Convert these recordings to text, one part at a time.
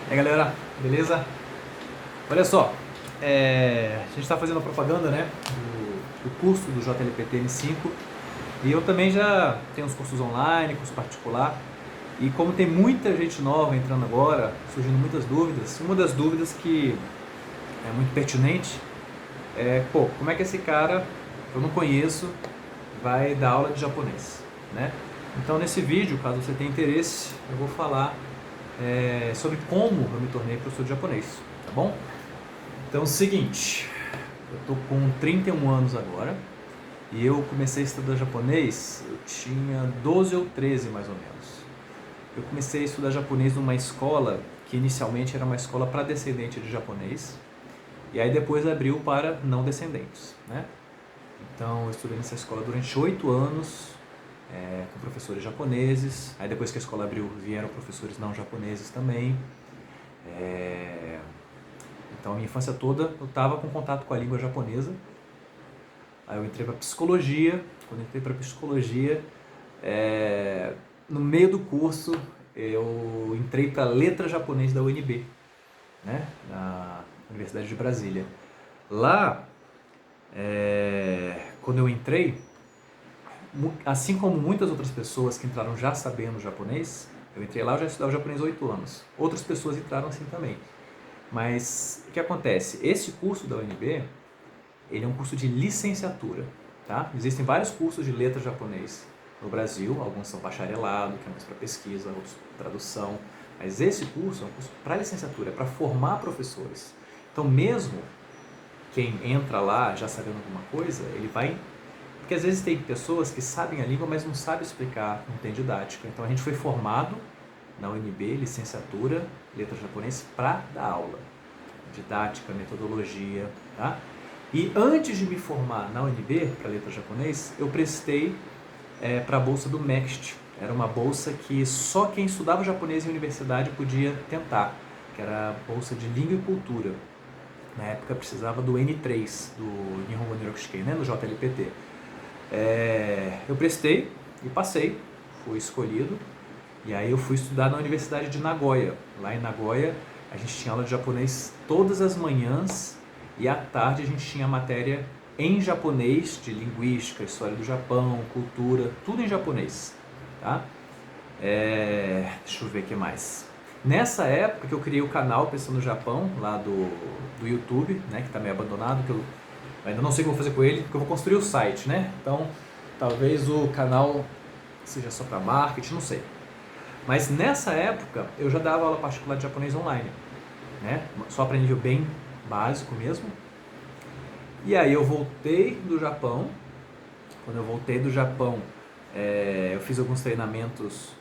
E aí galera, beleza? Olha só, a gente está fazendo a propaganda, né, do curso do JLPT M5 e eu também já tenho uns cursos online, curso particular, e como tem muita gente nova entrando agora, surgindo muitas dúvidas, uma das dúvidas que é muito pertinente é, como é que esse cara, que eu não conheço, vai dar aula de japonês, né? Então nesse vídeo, caso você tenha interesse, eu vou falar sobre como eu me tornei professor de japonês, tá bom? Então é o seguinte, eu tô com 31 anos agora e eu comecei a estudar japonês, eu tinha 12 ou 13 mais ou menos. Eu comecei a estudar japonês numa escola que inicialmente era uma escola para descendente de japonês e aí depois abriu para não descendentes, né? Então eu estudei nessa escola durante 8 anos, com professores japoneses. Aí depois que a escola abriu, vieram professores não japoneses também. Então a minha infância toda eu estava com contato com a língua japonesa. Aí eu entrei para psicologia. Quando eu entrei para psicologia, no meio do curso eu entrei para letra japonês da UNB, né? Na Universidade de Brasília. Lá, quando eu entrei, assim como muitas outras pessoas que entraram já sabendo japonês, eu entrei lá, eu já estudava japonês há 8 anos. Outras pessoas entraram assim também. Mas o que acontece? Esse curso da UNB, ele é um curso de licenciatura, tá? Existem vários cursos de letra japonês no Brasil, alguns são bacharelado, que é mais para pesquisa, outros tradução, mas esse curso é um curso para licenciatura, é para formar professores. Então mesmo quem entra lá já sabendo alguma coisa, ele vai... Porque às vezes tem pessoas que sabem a língua, mas não sabem explicar, não tem didática. Então a gente foi formado na UNB, licenciatura, letra japonês, para dar aula. Didática, metodologia, tá? E antes de me formar na UNB, para letra japonês, eu prestei para a bolsa do MEXT. Era uma bolsa que só quem estudava japonês em universidade podia tentar, que era a bolsa de língua e cultura. Na época precisava do N3, do Nihongo Nirokishiken, né, no JLPT. Eu prestei e passei, fui escolhido, e aí eu fui estudar na Universidade de Nagoya. Lá em Nagoya a gente tinha aula de japonês todas as manhãs e à tarde a gente tinha matéria em japonês, de linguística, história do Japão, cultura, tudo em japonês, tá? Deixa eu ver o que mais. Nessa época que eu criei o canal Pensando no Japão, lá do YouTube, né, que está meio abandonado, que eu ainda não sei o que eu vou fazer com ele, porque eu vou construir o site, né? Então, talvez o canal seja só para marketing, não sei. Mas nessa época, eu já dava aula particular de japonês online, né? Só para nível bem básico mesmo. E aí eu voltei do Japão. Quando eu voltei do Japão, eu fiz alguns treinamentos.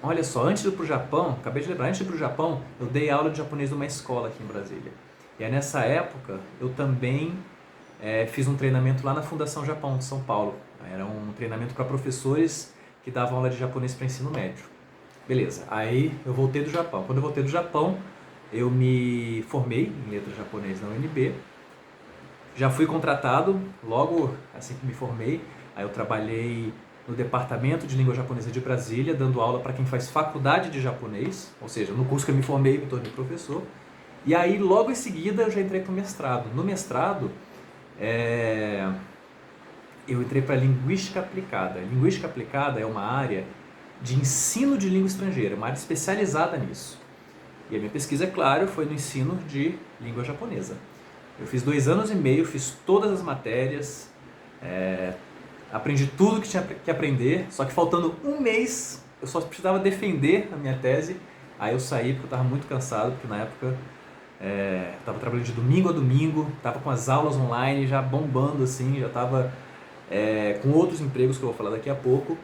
Olha só, antes de ir pro Japão, acabei de lembrar, antes de ir pro Japão, eu dei aula de japonês numa escola aqui em Brasília. E aí nessa época, eu também fiz um treinamento lá na Fundação Japão de São Paulo. Era um treinamento para professores que davam aula de japonês para ensino médio. Beleza, aí eu voltei do Japão. Quando eu voltei do Japão, eu me formei em letras japonês na UNB. Já fui contratado logo assim que me formei. Aí eu trabalhei no Departamento de Língua Japonesa de Brasília, dando aula para quem faz faculdade de japonês, ou seja, no curso que eu me formei, me tornei professor. E aí, logo em seguida, eu já entrei para o mestrado. No mestrado, eu entrei para Linguística Aplicada. Linguística Aplicada é uma área de ensino de língua estrangeira, uma área especializada nisso. E a minha pesquisa, é claro, foi no ensino de língua japonesa. Eu fiz 2 anos e meio, fiz todas as matérias, aprendi tudo que tinha que aprender, só que faltando um mês, eu só precisava defender a minha tese. Aí eu saí porque eu estava muito cansado, porque na época estava trabalhando de domingo a domingo, estava com as aulas online já bombando assim, já estava com outros empregos que eu vou falar daqui a pouco.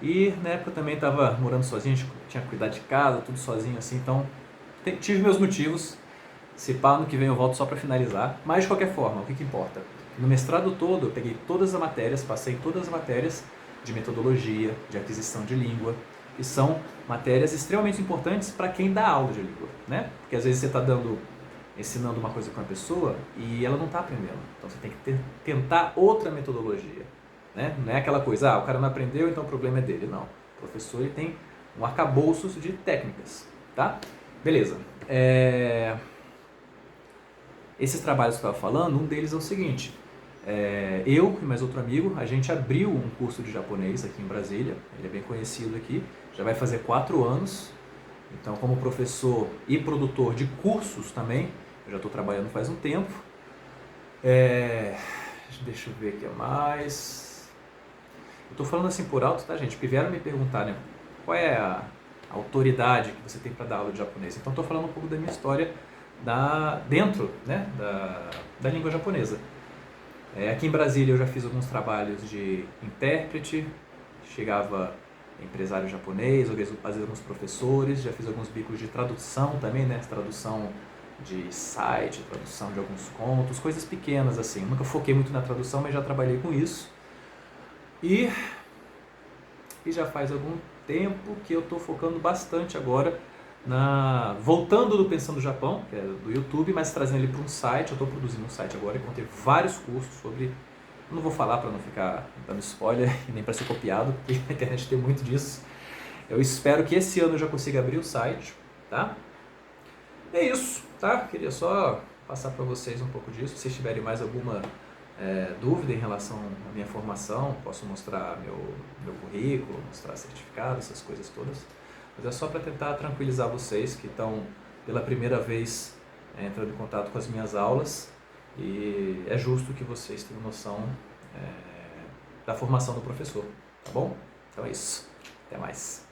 E na época eu também estava morando sozinho, tinha que cuidar de casa, tudo sozinho assim, então tive meus motivos. Se pá, ano que vem eu volto só para finalizar, mas de qualquer forma, o que importa? No mestrado todo eu peguei todas as matérias, passei em todas as matérias de metodologia, de aquisição de língua, que são matérias extremamente importantes para quem dá aula de língua, né? Porque às vezes você está ensinando uma coisa para uma pessoa e ela não está aprendendo, então você tem que tentar outra metodologia, né? Não é aquela coisa, o cara não aprendeu, então o problema é dele, não. O professor ele tem um arcabouço de técnicas, tá? Beleza. Esses trabalhos que eu estava falando, um deles é o seguinte. Eu e mais outro amigo, a gente abriu um curso de japonês aqui em Brasília. Ele é bem conhecido aqui. Já vai fazer 4 anos. Então, como professor e produtor de cursos também, eu já estou trabalhando faz um tempo. Deixa eu ver o que mais. Eu estou falando assim por alto, tá, gente? Porque vieram me perguntar, né? Qual é a autoridade que você tem para dar aula de japonês? Então, estou falando um pouco da minha história dentro, né, da língua japonesa. Aqui em Brasília eu já fiz alguns trabalhos de intérprete, chegava empresário japonês, às vezes alguns professores, já fiz alguns bicos de tradução também, né? Tradução de site, tradução de alguns contos, coisas pequenas assim. Nunca foquei muito na tradução, mas já trabalhei com isso. E já faz algum tempo que eu estou focando bastante agora voltando do Pensando Japão, que é do YouTube, mas trazendo ele para um site. Eu estou produzindo um site agora e contei vários cursos sobre. Eu não vou falar para não ficar dando spoiler e nem para ser copiado, porque a internet tem muito disso. Eu espero que esse ano eu já consiga abrir o site, tá? É isso, tá? Queria só passar para vocês um pouco disso. Se vocês tiverem mais alguma dúvida em relação à minha formação, posso mostrar meu currículo, mostrar certificado, essas coisas todas. Mas é só para tentar tranquilizar vocês que estão pela primeira vez entrando em contato com as minhas aulas, e é justo que vocês tenham noção da formação do professor, tá bom? Então é isso. Até mais.